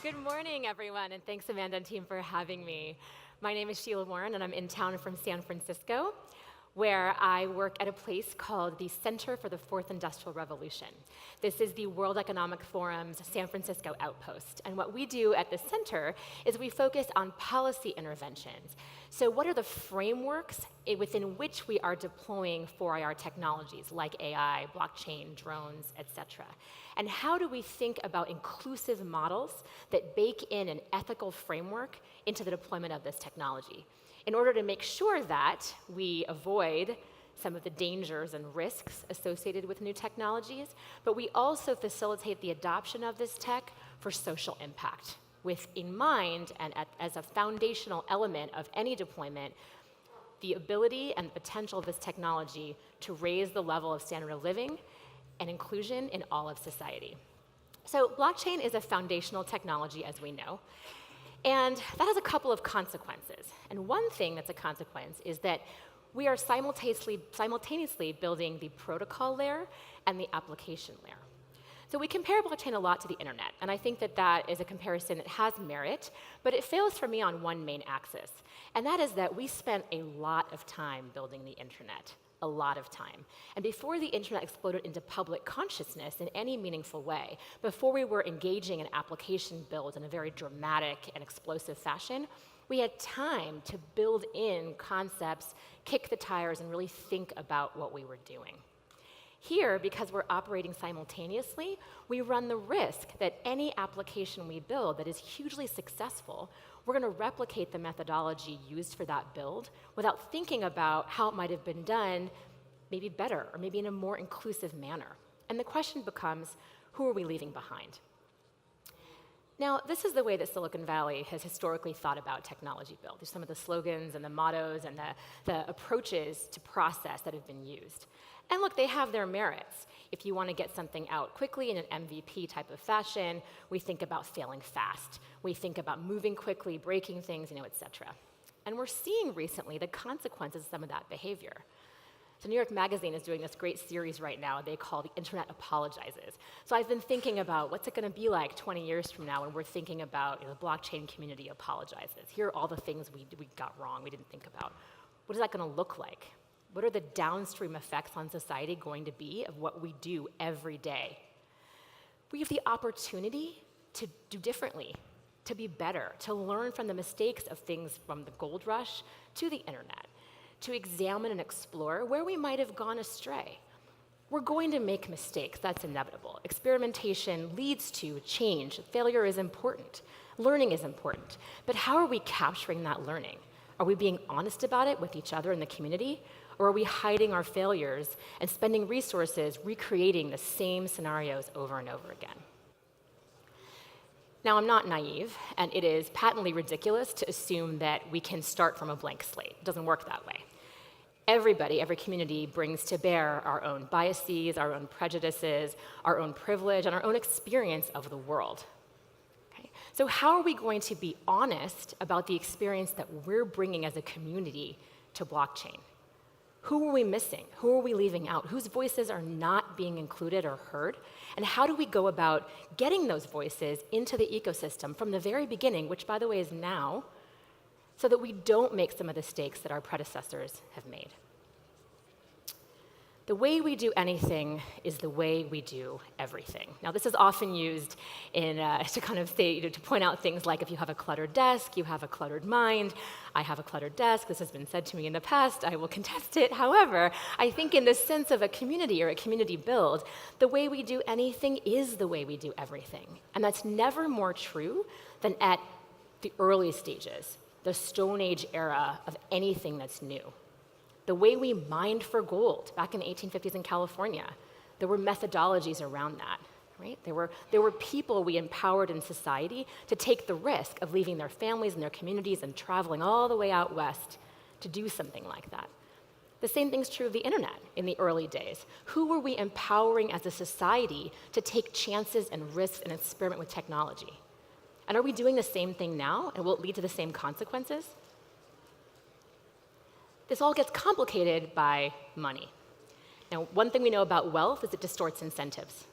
Good morning, everyone, and thanks, Amanda and team, for having me. My name is Sheila Warren, and I'm in town from San Francisco, where I work at a place called the Center for the Fourth Industrial Revolution. This is the World Economic Forum's San Francisco outpost. And what we do at the center is we focus on policy interventions. So what are the frameworks within which we are deploying 4IR technologies like AI, blockchain, drones, et cetera? And how do we think about inclusive models that bake in an ethical framework into the deployment of this technology, in order to make sure that we avoid some of the dangers and risks associated with new technologies, but we also facilitate the adoption of this tech for social impact, with in mind and as a foundational element of any deployment, the ability and potential of this technology to raise the level of standard of living and inclusion in all of society. So blockchain is a foundational technology, as we know, and that has a couple of consequences. And one thing that's a consequence is that we are simultaneously building the protocol layer and the application layer. So we compare blockchain a lot to the internet, and I think that that is a comparison that has merit, but it fails for me on one main axis, and that is that we spent a lot of time building the internet. A lot of time. And before the internet exploded into public consciousness in any meaningful way, before we were engaging in application builds in a very dramatic and explosive fashion, we had time to build in concepts, kick the tires, and really think about what we were doing. Here, because we're operating simultaneously, we run the risk that any application we build that is hugely successful, we're going to replicate the methodology used for that build without thinking about how it might have been done maybe better or maybe in a more inclusive manner. And the question becomes, who are we leaving behind? Now, this is the way that Silicon Valley has historically thought about technology build. There's some of the slogans and the mottos and the approaches to process that have been used. And look, they have their merits. If you want to get something out quickly in an MVP type of fashion, we think about failing fast. We think about moving quickly, breaking things, et cetera. And we're seeing recently the consequences of some of that behavior. So New York Magazine is doing this great series right now they call The Internet Apologizes. So I've been thinking about what's it going to be like 20 years from now when we're thinking about the blockchain community apologizes. Here are all the things we got wrong, we didn't think about. What is that going to look like? What are the downstream effects on society going to be of what we do every day? We have the opportunity to do differently, to be better, to learn from the mistakes of things from the gold rush to the internet, to examine and explore where we might have gone astray. We're going to make mistakes, that's inevitable. Experimentation leads to change. Failure is important. Learning is important. But how are we capturing that learning? Are we being honest about it with each other in the community? Or are we hiding our failures and spending resources recreating the same scenarios over and over again? Now, I'm not naive, and it is patently ridiculous to assume that we can start from a blank slate. It doesn't work that way. Everybody, every community brings to bear our own biases, our own prejudices, our own privilege, and our own experience of the world. Okay? So how are we going to be honest about the experience that we're bringing as a community to blockchain? Who are we missing? Who are we leaving out? Whose voices are not being included or heard? And how do we go about getting those voices into the ecosystem from the very beginning, which, by the way, is now, so that we don't make some of the mistakes that our predecessors have made? The way we do anything is the way we do everything. Now, this is often used to kind of say, to point out things like if you have a cluttered desk, you have a cluttered mind. I have a cluttered desk. This has been said to me in the past. I will contest it. However, I think in the sense of a community or a community build, the way we do anything is the way we do everything. And that's never more true than at the early stages, the Stone Age era of anything that's new. The way we mined for gold back in the 1850s in California, there were methodologies around that, right? There were people we empowered in society to take the risk of leaving their families and their communities and traveling all the way out west to do something like that. The same thing's true of the internet in the early days. Who were we empowering as a society to take chances and risks and experiment with technology? And are we doing the same thing now, and will it lead to the same consequences? This all gets complicated by money. Now, one thing we know about wealth is it distorts incentives.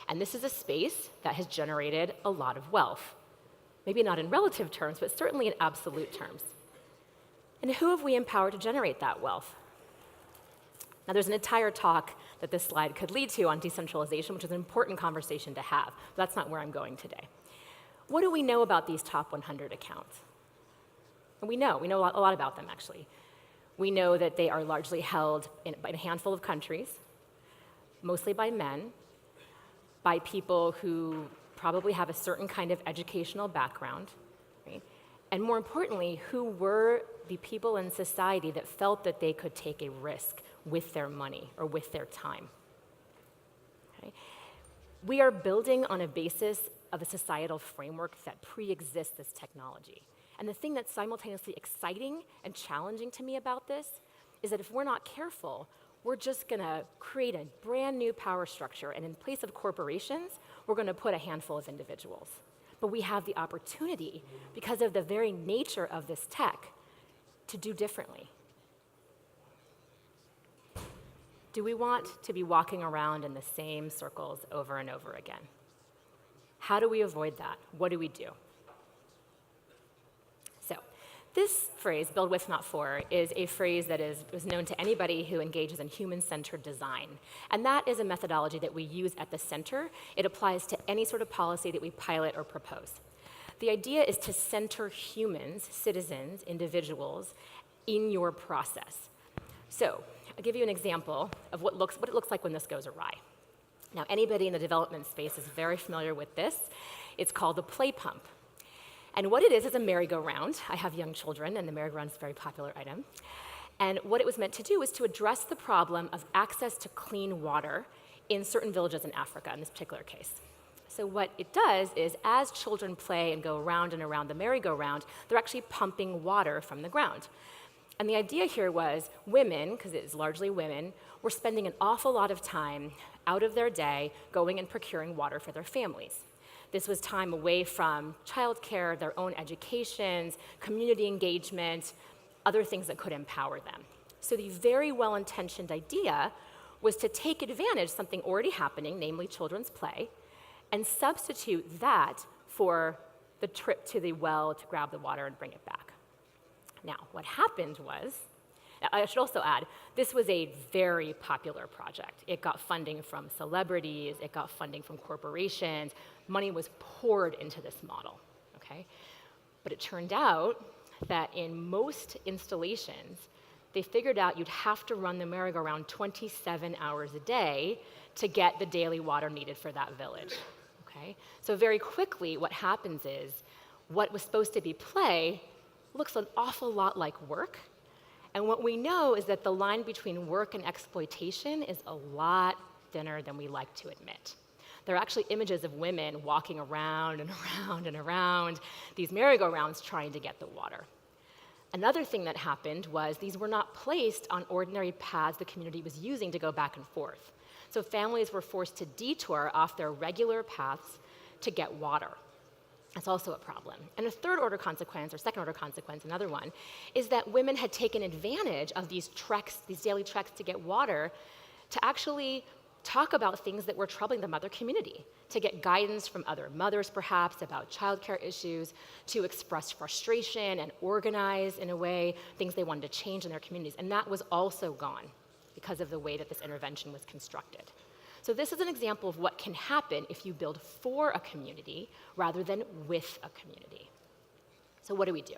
And this is a space that has generated a lot of wealth. Maybe not in relative terms, but certainly in absolute terms. And who have we empowered to generate that wealth? Now, there's an entire talk that this slide could lead to on decentralization, which is an important conversation to have, but that's not where I'm going today. What do we know about these top 100 accounts? And we know a lot about them, actually. We know that they are largely held in a handful of countries, mostly by men, by people who probably have a certain kind of educational background, right? And more importantly, who were the people in society that felt that they could take a risk with their money or with their time. Okay? We are building on a basis of a societal framework that pre-exists this technology. And the thing that's simultaneously exciting and challenging to me about this is that if we're not careful, we're just gonna create a brand new power structure, and in place of corporations, we're gonna put a handful of individuals. But we have the opportunity, because of the very nature of this tech, to do differently. Do we want to be walking around in the same circles over and over again? How do we avoid that? What do we do? So, this phrase, build with, not for, is a phrase that is known to anybody who engages in human-centered design. And that is a methodology that we use at the center. It applies to any sort of policy that we pilot or propose. The idea is to center humans, citizens, individuals, in your process. So, I'll give you an example of what it looks like when this goes awry. Now, anybody in the development space is very familiar with this. It's called the play pump. And what it is a merry-go-round. I have young children, and the merry-go-round is a very popular item. And what it was meant to do was to address the problem of access to clean water in certain villages in Africa, in this particular case. So what it does is, as children play and go around and around the merry-go-round, they're actually pumping water from the ground. And the idea here was women, because it is largely women, were spending an awful lot of time out of their day going and procuring water for their families. This was time away from childcare, their own educations, community engagement, other things that could empower them. So the very well-intentioned idea was to take advantage of something already happening, namely children's play, and substitute that for the trip to the well to grab the water and bring it back. Now, what happened was, I should also add, this was a very popular project. It got funding from celebrities, it got funding from corporations, money was poured into this model, okay? But it turned out that in most installations, they figured out you'd have to run the merry-go-round 27 hours a day to get the daily water needed for that village, okay? So very quickly, what happens is, what was supposed to be play looks an awful lot like work. And what we know is that the line between work and exploitation is a lot thinner than we like to admit. There are actually images of women walking around and around and around these merry-go-rounds trying to get the water. Another thing that happened was these were not placed on ordinary paths the community was using to go back and forth. So families were forced to detour off their regular paths to get water. That's also a problem. And a third-order consequence, or second-order consequence, another one, is that women had taken advantage of these treks, these daily treks to get water, to actually talk about things that were troubling the mother community, to get guidance from other mothers, perhaps, about childcare issues, to express frustration and organize, in a way, things they wanted to change in their communities. And that was also gone because of the way that this intervention was constructed. So this is an example of what can happen if you build for a community rather than with a community. So what do we do?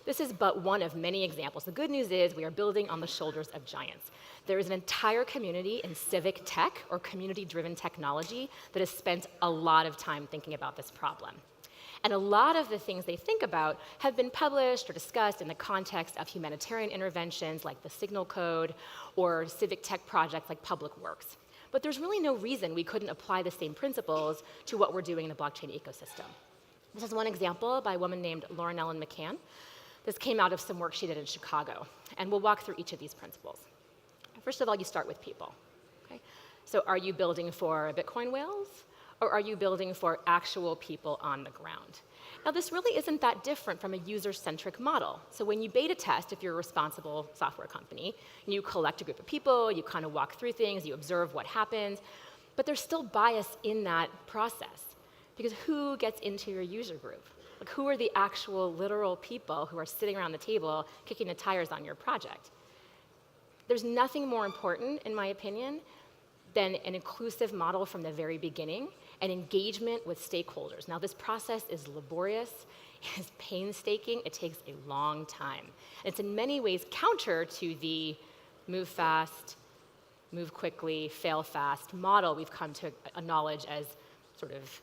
This is but one of many examples. The good news is we are building on the shoulders of giants. There is an entire community in civic tech, or community-driven technology, that has spent a lot of time thinking about this problem. And a lot of the things they think about have been published or discussed in the context of humanitarian interventions like the Signal Code, or civic tech projects like Public Works. But there's really no reason we couldn't apply the same principles to what we're doing in the blockchain ecosystem. This is one example by a woman named Lauren Ellen McCann. This came out of some work she did in Chicago, and we'll walk through each of these principles. First of all, you start with people. Okay? So are you building for Bitcoin whales, or are you building for actual people on the ground? Now, this really isn't that different from a user-centric model. So when you beta test, if you're a responsible software company, you collect a group of people, you kind of walk through things, you observe what happens. But there's still bias in that process, because who gets into your user group? Like, who are the actual literal people who are sitting around the table kicking the tires on your project? There's nothing more important, in my opinion, than an inclusive model from the very beginning and engagement with stakeholders. Now, this process is laborious, it is painstaking, it takes a long time. It's in many ways counter to the move fast, move quickly, fail fast model we've come to acknowledge as sort of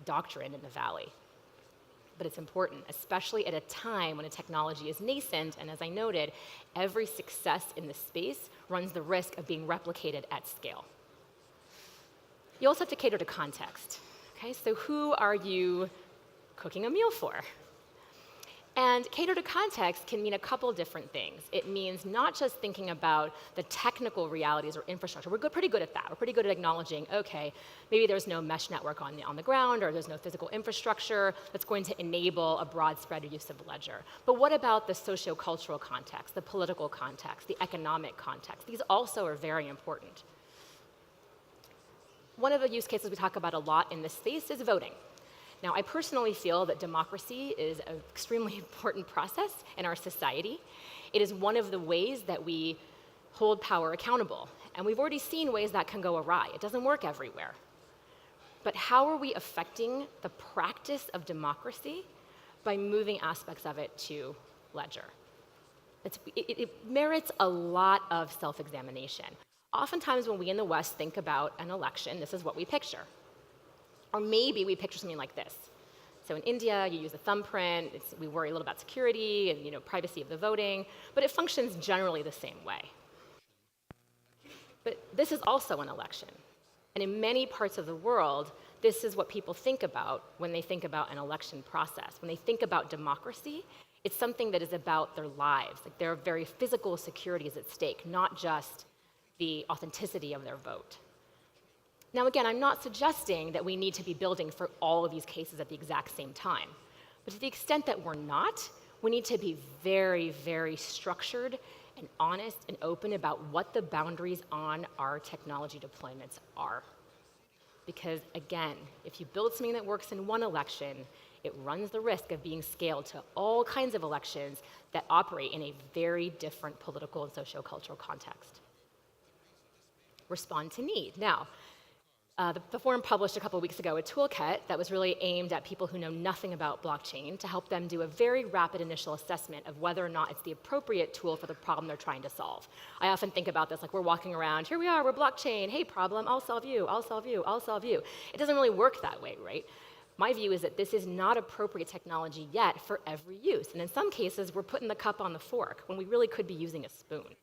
doctrine in the Valley. But it's important, especially at a time when a technology is nascent, and as I noted, every success in this space runs the risk of being replicated at scale. You also have to cater to context. Okay, so who are you cooking a meal for? And cater to context can mean a couple different things. It means not just thinking about the technical realities or infrastructure. We're pretty good at that. We're pretty good at acknowledging, okay, maybe there's no mesh network on the ground, or there's no physical infrastructure that's going to enable a broad spread use of ledger. But what about the socio-cultural context, the political context, the economic context? These also are very important. One of the use cases we talk about a lot in this space is voting. Now, I personally feel that democracy is an extremely important process in our society. It is one of the ways that we hold power accountable. And we've already seen ways that can go awry. It doesn't work everywhere. But how are we affecting the practice of democracy by moving aspects of it to ledger? It merits a lot of self-examination. Oftentimes when we in the West think about an election, this is what we picture. Or maybe we picture something like this. So in India, you use a thumbprint. We worry a little about security and privacy of the voting, but it functions generally the same way. But this is also an election. And in many parts of the world, this is what people think about when they think about an election process. When they think about democracy, it's something that is about their lives. Like, their very physical security is at stake, not just the authenticity of their vote. Now, again, I'm not suggesting that we need to be building for all of these cases at the exact same time. But to the extent that we're not, we need to be very, very structured and honest and open about what the boundaries on our technology deployments are. Because, again, if you build something that works in one election, it runs the risk of being scaled to all kinds of elections that operate in a very different political and sociocultural context. Respond to need. Now, the forum published a couple of weeks ago a toolkit that was really aimed at people who know nothing about blockchain to help them do a very rapid initial assessment of whether or not it's the appropriate tool for the problem they're trying to solve. I often think about this like we're walking around, here we are, we're blockchain, hey problem, I'll solve you, I'll solve you, I'll solve you. It doesn't really work that way, right? My view is that this is not appropriate technology yet for every use. And in some cases, we're putting the cup on the fork when we really could be using a spoon.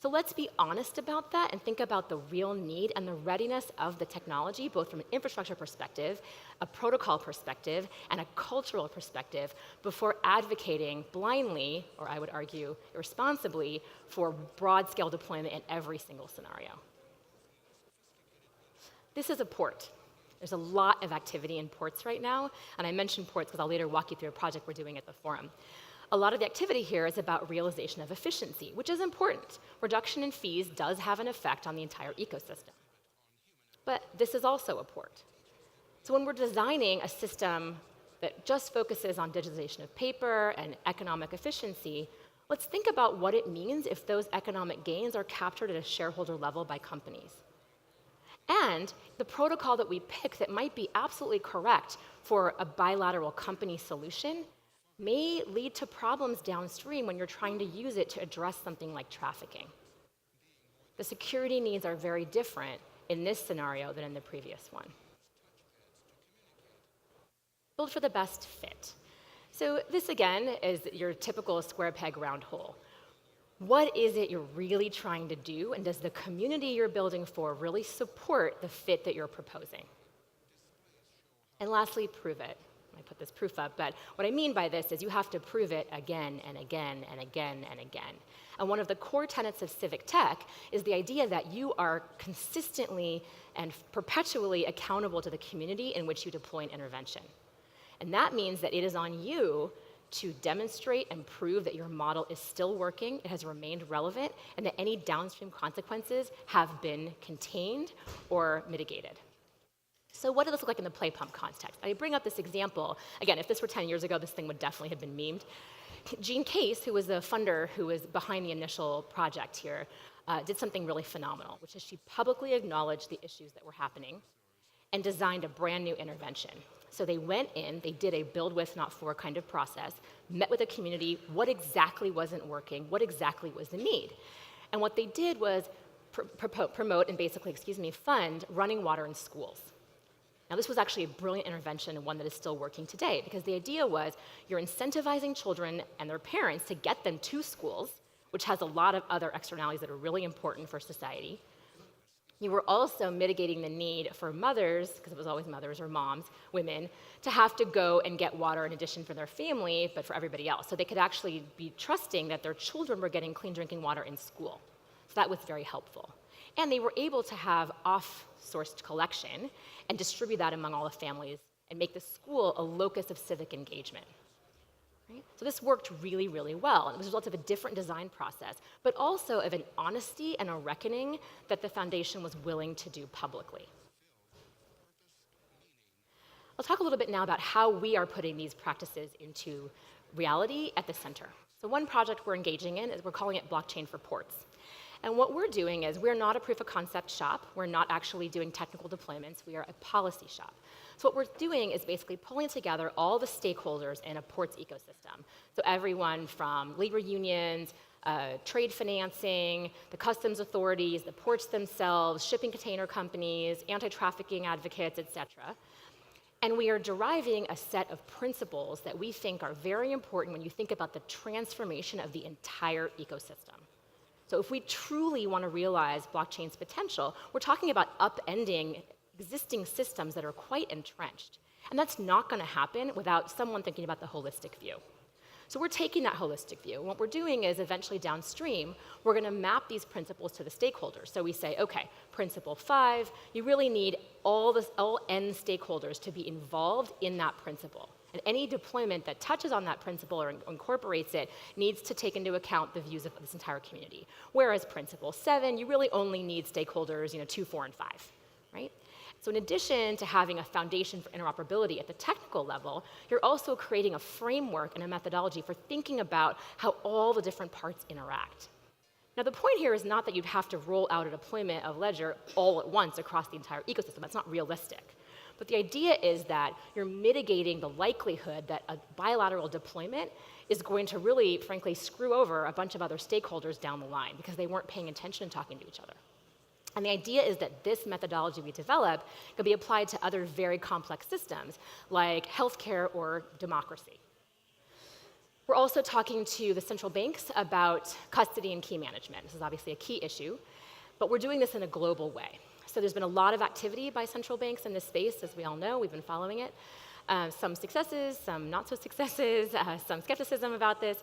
So let's be honest about that and think about the real need and the readiness of the technology, both from an infrastructure perspective, a protocol perspective, and a cultural perspective, before advocating blindly, or I would argue irresponsibly, for broad-scale deployment in every single scenario. This is a port. There's a lot of activity in ports right now, and I mention ports because I'll later walk you through a project we're doing at the forum. A lot of the activity here is about realization of efficiency, which is important. Reduction in fees does have an effect on the entire ecosystem. But this is also a port. So when we're designing a system that just focuses on digitization of paper and economic efficiency, let's think about what it means if those economic gains are captured at a shareholder level by companies. And the protocol that we pick that might be absolutely correct for a bilateral company solution may lead to problems downstream when you're trying to use it to address something like trafficking. The security needs are very different in this scenario than in the previous one. Build for the best fit. So this, again, is your typical square peg, round hole. What is it you're really trying to do, and does the community you're building for really support the fit that you're proposing? And lastly, prove it. I put this proof up, but what I mean by this is you have to prove it again and again and again and again. And one of the core tenets of civic tech is the idea that you are consistently and perpetually accountable to the community in which you deploy an intervention. And that means that it is on you to demonstrate and prove that your model is still working, it has remained relevant, and that any downstream consequences have been contained or mitigated. So what did this look like in the play pump context? I bring up this example. Again, if this were 10 years ago, this thing would definitely have been memed. Jean Case, who was the funder who was behind the initial project here, did something really phenomenal, which is she publicly acknowledged the issues that were happening and designed a brand new intervention. So they went in, they did a build with, not for kind of process, met with the community, what exactly wasn't working, what exactly was the need. And what they did was promote and basically, fund running water in schools. Now, this was actually a brilliant intervention and one that is still working today, because the idea was you're incentivizing children and their parents to get them to schools, which has a lot of other externalities that are really important for society. You were also mitigating the need for mothers, because it was always mothers or moms, women, to have to go and get water in addition for their family, but for everybody else. So they could actually be trusting that their children were getting clean drinking water in school. So that was very helpful. And they were able to have off-sourced collection and distribute that among all the families and make the school a locus of civic engagement. Right? So this worked really, really well. And it was a result of a different design process, but also of an honesty and a reckoning that the foundation was willing to do publicly. I'll talk a little bit now about how we are putting these practices into reality at the center. So one project we're engaging in is we're calling it Blockchain for Ports. And what we're doing is we're not a proof of concept shop. We're not actually doing technical deployments. We are a policy shop. So what we're doing is basically pulling together all the stakeholders in a ports ecosystem. So everyone from labor unions, trade financing, the customs authorities, the ports themselves, shipping container companies, anti-trafficking advocates, et cetera. And we are deriving a set of principles that we think are very important when you think about the transformation of the entire ecosystem. So if we truly want to realize blockchain's potential, we're talking about upending existing systems that are quite entrenched. And that's not going to happen without someone thinking about the holistic view. So we're taking that holistic view. What we're doing is eventually downstream, we're going to map these principles to the stakeholders. So we say, okay, principle 5, you really need all end stakeholders to be involved in that principle. And any deployment that touches on that principle or incorporates it needs to take into account the views of this entire community. Whereas principle 7, you really only need stakeholders, 2, 4, and 5, right? So in addition to having a foundation for interoperability at the technical level, you're also creating a framework and a methodology for thinking about how all the different parts interact. Now, the point here is not that you'd have to roll out a deployment of Ledger all at once across the entire ecosystem. That's not realistic. But the idea is that you're mitigating the likelihood that a bilateral deployment is going to really, frankly, screw over a bunch of other stakeholders down the line because they weren't paying attention and talking to each other. And the idea is that this methodology we develop can be applied to other very complex systems like healthcare or democracy. We're also talking to the central banks about custody and key management. This is obviously a key issue, but we're doing this in a global way. So there's been a lot of activity by central banks in this space, as we all know. We've been following it. Some successes, some not so successes, some skepticism about this.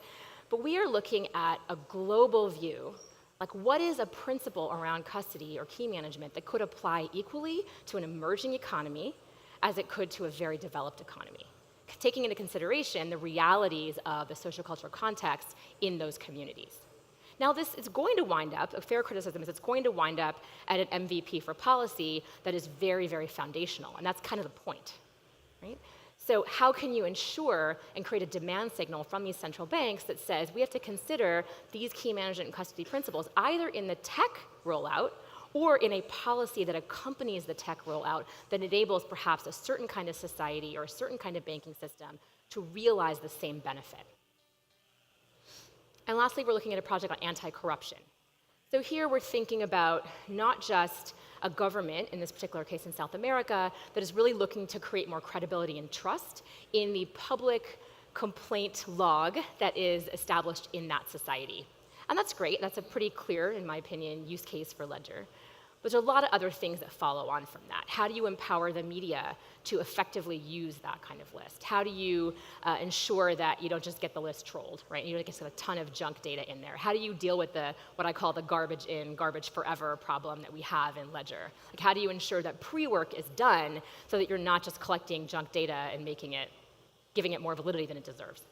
But we are looking at a global view, like what is a principle around custody or key management that could apply equally to an emerging economy as it could to a very developed economy, taking into consideration the realities of the sociocultural context in those communities. Now, this is going to wind up, a fair criticism is it's going to wind up at an MVP for policy that is very, very foundational, and that's kind of the point, right? So how can you ensure and create a demand signal from these central banks that says we have to consider these key management and custody principles either in the tech rollout or in a policy that accompanies the tech rollout that enables perhaps a certain kind of society or a certain kind of banking system to realize the same benefit? And lastly, we're looking at a project on anti-corruption. So here we're thinking about not just a government, in this particular case in South America, that is really looking to create more credibility and trust in the public complaint log that is established in that society. And that's great. That's a pretty clear, in my opinion, use case for Ledger. But there's a lot of other things that follow on from that. How do you empower the media to effectively use that kind of list? How do you ensure that you don't just get the list trolled, right? You don't get a ton of junk data in there. How do you deal with what I call the garbage in, garbage forever problem that we have in Ledger? Like, how do you ensure that pre-work is done so that you're not just collecting junk data and giving it more validity than it deserves?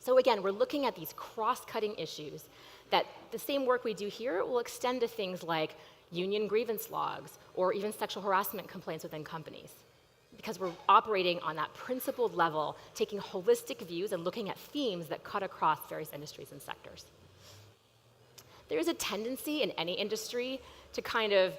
So again, we're looking at these cross-cutting issues that the same work we do here will extend to things like union grievance logs or even sexual harassment complaints within companies. Because we're operating on that principled level, taking holistic views and looking at themes that cut across various industries and sectors. There is a tendency in any industry to kind of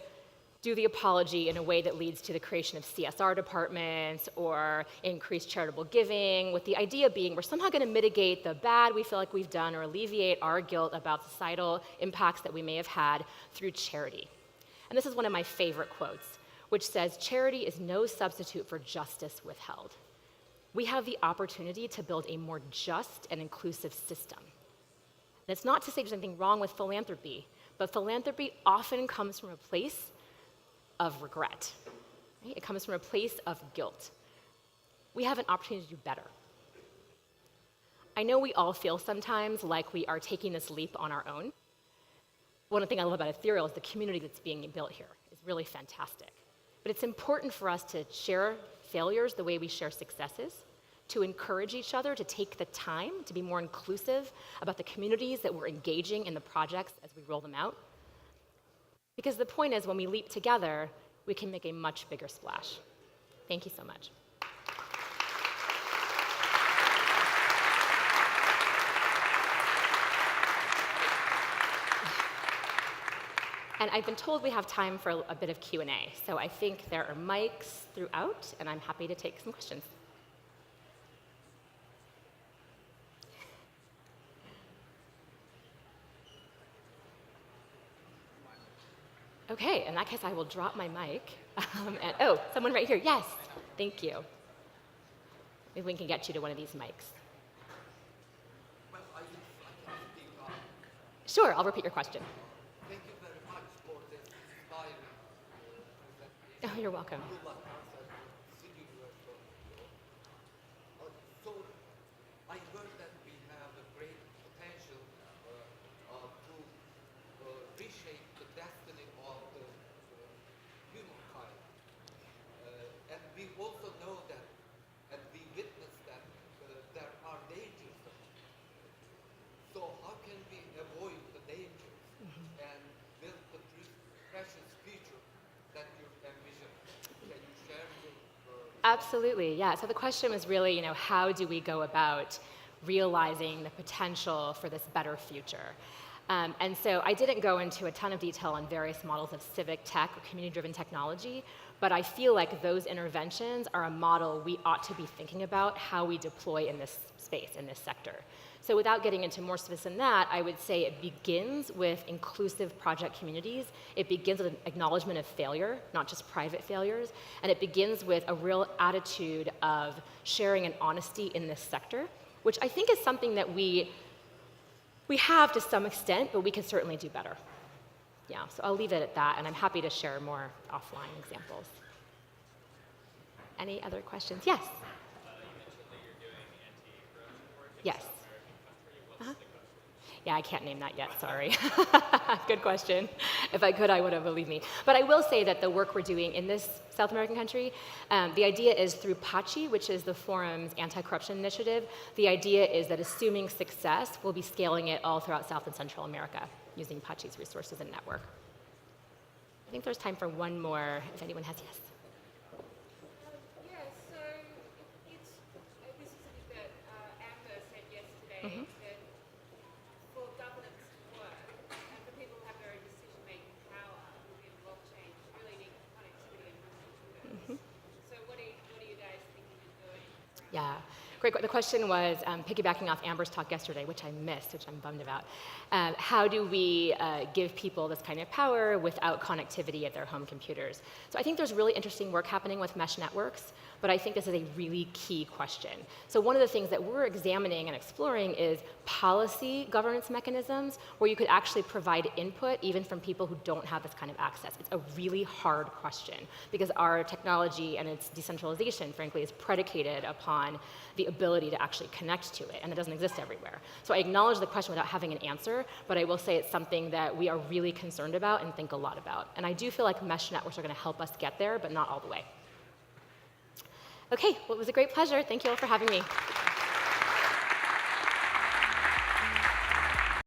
do the apology in a way that leads to the creation of CSR departments or increased charitable giving, with the idea being we're somehow going to mitigate the bad we feel like we've done or alleviate our guilt about societal impacts that we may have had through charity. And this is one of my favorite quotes, which says, "Charity is no substitute for justice withheld." We have the opportunity to build a more just and inclusive system. And it's not to say there's anything wrong with philanthropy, but philanthropy often comes from a place of regret. Right? It comes from a place of guilt. We have an opportunity to do better. I know we all feel sometimes like we are taking this leap on our own. One of the things I love about Ethereal is the community that's being built here is really fantastic. But it's important for us to share failures the way we share successes, to encourage each other to take the time to be more inclusive about the communities that we're engaging in the projects as we roll them out. Because the point is, when we leap together, we can make a much bigger splash. Thank you so much. And I've been told we have time for a bit of Q&A, so I think there are mics throughout, and I'm happy to take some questions. Okay, in that case, I will drop my mic. Oh, someone right here. Yes, thank you. Maybe we can get you to one of these mics. Well, I can speak up. Sure, I'll repeat your question. Thank you very much for this inspiring presentation. Oh, you're welcome. Good luck, Council. See you So, I heard that we have a great potential to reshape the destiny of the humankind. And we also know that, and we witness that there are dangers. So how can we avoid the dangers and build the precious future that you envision? Can you share your Absolutely, yeah. So the question was really, how do we go about realizing the potential for this better future? And so I didn't go into a ton of detail on various models of civic tech or community-driven technology, but I feel like those interventions are a model we ought to be thinking about how we deploy in this space, in this sector. So without getting into more specifics than that, I would say it begins with inclusive project communities. It begins with an acknowledgement of failure, not just private failures, and it begins with a real attitude of sharing and honesty in this sector, which I think is something that we have to some extent, but we can certainly do better. Yeah, so I'll leave it at that, and I'm happy to share more offline examples. Any other questions? Yes? You mentioned that you're doing anti-corruption work in Yes. South American country. What's the country? Yeah, I can't name that yet, sorry. Good question. If I could, I would have, believe me. But I will say that the work we're doing in this South American country, the idea is through PACHI, which is the forum's anti-corruption initiative. The idea is that assuming success, we'll be scaling it all throughout South and Central America using PACHI's resources and network. I think there's time for one more, if anyone has yes. Yeah, so this is something that Amber said yesterday, that for governance to work and for people to have their own decision-making power within blockchain, you really need connectivity and computers. So what are you guys thinking of doing? Yeah, great. The question was, piggybacking off Amber's talk yesterday, which I missed, which I'm bummed about, how do we give people this kind of power without connectivity at their home computers? So I think there's really interesting work happening with mesh networks, but I think this is a really key question. So one of the things that we're examining and exploring is policy governance mechanisms where you could actually provide input even from people who don't have this kind of access. It's a really hard question because our technology and its decentralization, frankly, is predicated upon the ability to actually connect to it, and it doesn't exist everywhere. So I acknowledge the question without having an answer, but I will say it's something that we are really concerned about and think a lot about. And I do feel like mesh networks are going to help us get there, but not all the way. Okay, well, it was a great pleasure. Thank you all for having me.